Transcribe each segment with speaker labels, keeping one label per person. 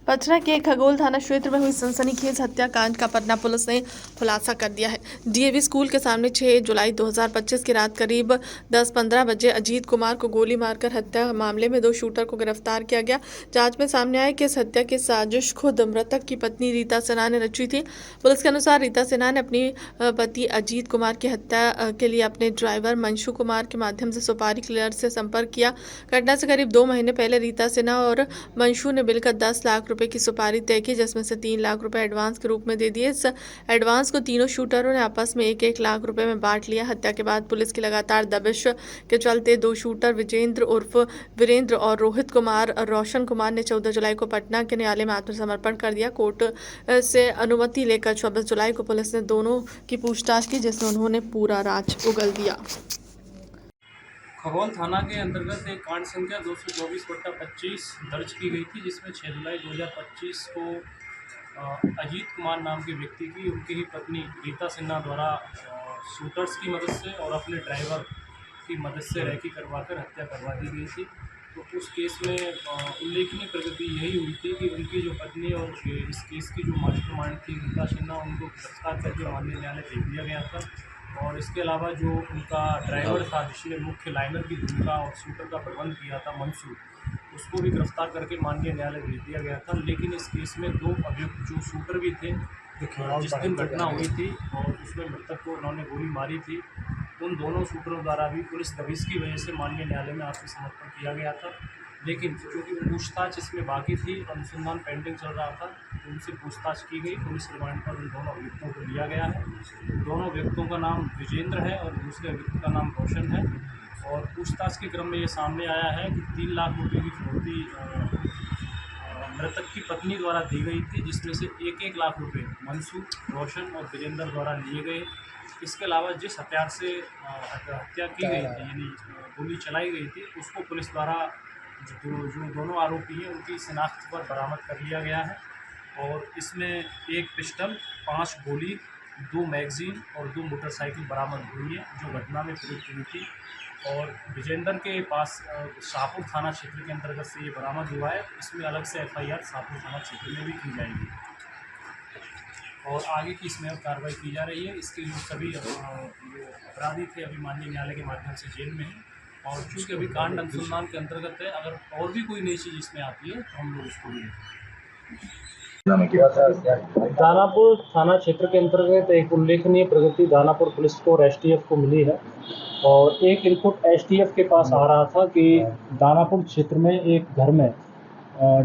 Speaker 1: पटना के खगोल थाना क्षेत्र में हुई सनसनीखेज हत्याकांड का पटना पुलिस ने खुलासा कर दिया है। डीएवी स्कूल के सामने 6 जुलाई 2025 की रात करीब 10:15 बजे अजीत कुमार को गोली मारकर हत्या मामले में 2 शूटर को गिरफ्तार किया गया। जांच में सामने आया कि इस हत्या की साजिश खुद मृतक की पत्नी रीता सिन्हा ने रची थी। पुलिस के अनुसार रीता सिन्हा ने अपनी पति अजीत कुमार की हत्या के लिए अपने ड्राइवर मंशु कुमार के माध्यम से सुपारी क्लियर से संपर्क किया। घटना से करीब 2 महीने पहले रीता सिन्हा और मंशु ने मिलकर 10 लाख रुपए की सुपारी तय की, जिसमें से 3 लाख रुपए एडवांस के रूप में दे दिए। इस एडवांस को तीनों शूटरों ने आपस में 1-1 लाख रुपए में बांट लिया। हत्या के बाद पुलिस की लगातार दबिश के चलते 2 शूटर विजेंद्र उर्फ वीरेंद्र और रोहित कुमार रोशन कुमार ने 14 जुलाई को पटना के न्यायालय में आत्मसमर्पण कर दिया। कोर्ट से अनुमति लेकर 24 जुलाई को पुलिस ने दोनों की पूछताछ की, जिसमें उन्होंने पूरा राज उगल दिया।
Speaker 2: खगौल थाना के अंतर्गत एक कांड संख्या 224/25 दर्ज की गई थी, जिसमें 6 जुलाई 2025 को अजीत कुमार नाम के व्यक्ति की उनकी ही पत्नी रीता सिन्हा द्वारा शूटर्स की मदद से और अपने ड्राइवर की मदद से रैकी करवाकर हत्या करवा दी गई थी। तो उस केस में उल्लेखनीय प्रगति यही हुई थी कि उनकी जो पत्नी और इस केस की जो मास्टरमाइंड थी रीता सिन्हा, उनको गिरफ्तार करके माननीय न्यायालय भेज दिया गया था। और इसके अलावा जो उनका ड्राइवर था, जिसने मुख्य लाइनर की भूमिका और शूटर का प्रबंध किया था, मंशू, उसको भी गिरफ्तार करके माननीय न्यायालय भेज दिया गया था। लेकिन इस केस में 2 अभियुक्त जो शूटर भी थे, जिस दिन घटना हुई थी और उसमें मृतक को उन्होंने गोली मारी थी, उन दोनों शूटरों द्वारा भी पुलिस दबिश की वजह से माननीय न्यायालय में आत्मसमर्पण किया गया था। लेकिन चूँकि पूछताछ इसमें बाकी थी, अनुसंधान पेंडिंग चल रहा था, तो उनसे पूछताछ की गई। पुलिस रिमांड पर उन दोनों अभियुक्तों को लिया गया है। दोनों व्यक्तियों का नाम विजेंद्र है और दूसरे व्यक्ति का नाम रोशन है। और पूछताछ के क्रम में ये सामने आया है कि 3 लाख रुपये की फिरौती मृतक की पत्नी द्वारा दी गई थी, जिसमें से 1-1 लाख रुपये मंशू, रोशन और विजेंद्र द्वारा लिए गए। इसके अलावा जिस हथियार से हत्या की गई थी, यानी गोली चलाई गई थी, उसको पुलिस द्वारा जो दोनों आरोपी हैं उनकी शिनाख्त पर बरामद कर लिया गया है। और इसमें 1 पिस्टल, 5 गोली, 2 मैगज़ीन और 2 मोटरसाइकिल बरामद हुई है, जो घटना में प्रयुक्त हुई थी। और विजेंद्र के पास शाहपुर थाना क्षेत्र के अंतर्गत से ये बरामद हुआ है। इसमें अलग से एफआईआर शाहपुर थाना क्षेत्र में भी की जाएगी और आगे की इसमें कार्रवाई की जा रही है। इसके जो सभी जो अपराधी थे अभी माननीय न्यायालय के माध्यम से जेल में हैं। और चूँकि अभी कांड अनुसंधान के अंतर्गत है, अगर और भी कोई नई चीज़ इसमें आती है तो हम लोग उसको भी दानापुर थाना क्षेत्र के अंतर्गत एक उल्लेखनीय प्रगति दानापुर पुलिस को एसटीएफ को मिली है। और एक इनपुट एसटीएफ के पास आ रहा था कि दानापुर क्षेत्र में एक घर में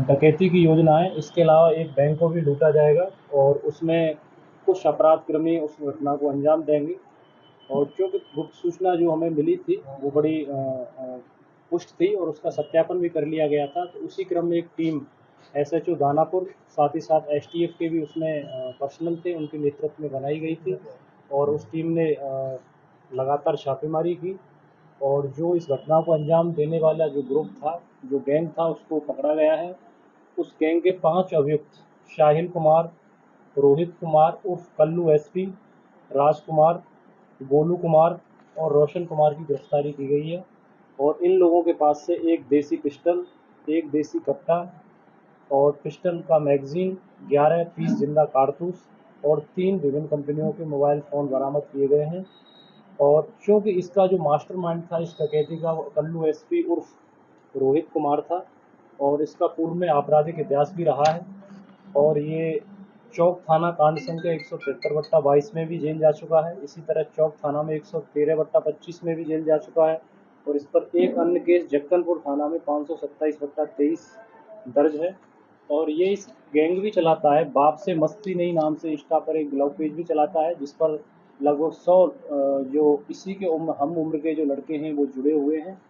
Speaker 2: डकैती की योजना है। इसके अलावा एक बैंक को भी लूटा जाएगा और उसमें कुछ अपराधकर्मी उस घटना को अंजाम देंगे। और क्योंकि गुप्त सूचना जो हमें मिली थी वो बड़ी पुष्ट थी और उसका सत्यापन भी कर लिया गया था। तो उसी क्रम में एक टीम एसएचओ दानापुर, साथ ही साथ एसटीएफ के भी उसमें पर्सनल थे, उनके नेतृत्व में बनाई गई थी। और उस टीम ने लगातार छापेमारी की और जो इस घटना को अंजाम देने वाला जो ग्रुप था, जो गैंग था, उसको पकड़ा गया है। उस गैंग के 5 अभियुक्त शाहिल कुमार, रोहित कुमार उर्फ कल्लू एसपी, राजकुमार, गोलू कुमार और रोशन कुमार की गिरफ्तारी की गई है। और इन लोगों के पास से 1 देसी पिस्टल, 1 देसी कट्टा और पिस्टल का मैगज़ीन, 11 पीस जिंदा कारतूस और 3 विभिन्न कंपनियों के मोबाइल फ़ोन बरामद किए गए हैं। और चूँकि इसका जो मास्टरमाइंड था इस डकैती का, वो कल्लू एसपी उर्फ रोहित कुमार था और इसका पूर्व में आपराधिक इतिहास भी रहा है। और ये चौक थाना कांड संख्या 173/22 में भी जेल जा चुका है। इसी तरह चौक थाना में 113/25 में भी जेल जा चुका है। और इस पर एक अन्य केस जक्कनपुर थाना में 527/23 दर्ज है। और ये इस गैंग भी चलाता है, बाप से मस्ती नहीं नाम से इंस्टा पर एक ब्लॉग पेज भी चलाता है, जिस पर लगभग 100 जो इसी के हम उम्र के जो लड़के हैं वो जुड़े हुए हैं।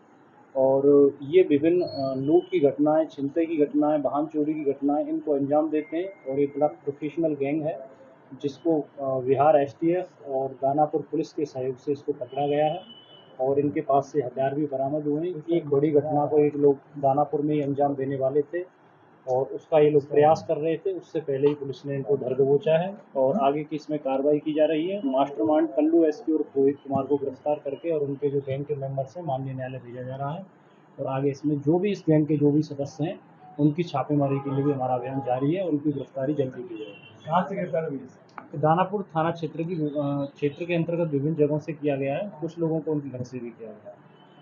Speaker 2: और ये विभिन्न लूट की घटनाएं, छिनतई की घटनाएं, वाहन चोरी की घटनाएं इनको अंजाम देते हैं। और एक बड़ा प्रोफेशनल गैंग है, जिसको बिहार एसटीएफ और दानापुर पुलिस के सहयोग से इसको पकड़ा गया है। और इनके पास से हथियार भी बरामद हुए हैं। एक बड़ी घटना को एक लोग दानापुर में ही अंजाम देने वाले थे और उसका ये लोग प्रयास कर रहे थे, उससे पहले ही पुलिस ने इनको धर दबोचा है और आगे की इसमें कार्रवाई की जा रही है। मास्टरमाइंड कल्लू एसपी और रोहित कुमार को गिरफ्तार करके और उनके जो गैंग के मेंबर्स हैं माननीय न्यायालय भेजा जा रहा है। और आगे इसमें जो भी इस गैंग के जो भी सदस्य हैं उनकी छापेमारी के लिए भी हमारा अभियान जारी है, उनकी गिरफ्तारी जल्दी की जाएगी।
Speaker 3: कहाँ से गिरफ्तार हुई है?
Speaker 2: दानापुर थाना क्षेत्र के अंतर्गत विभिन्न जगहों से किया गया है, कुछ लोगों को उनके घर से भी किया गया है।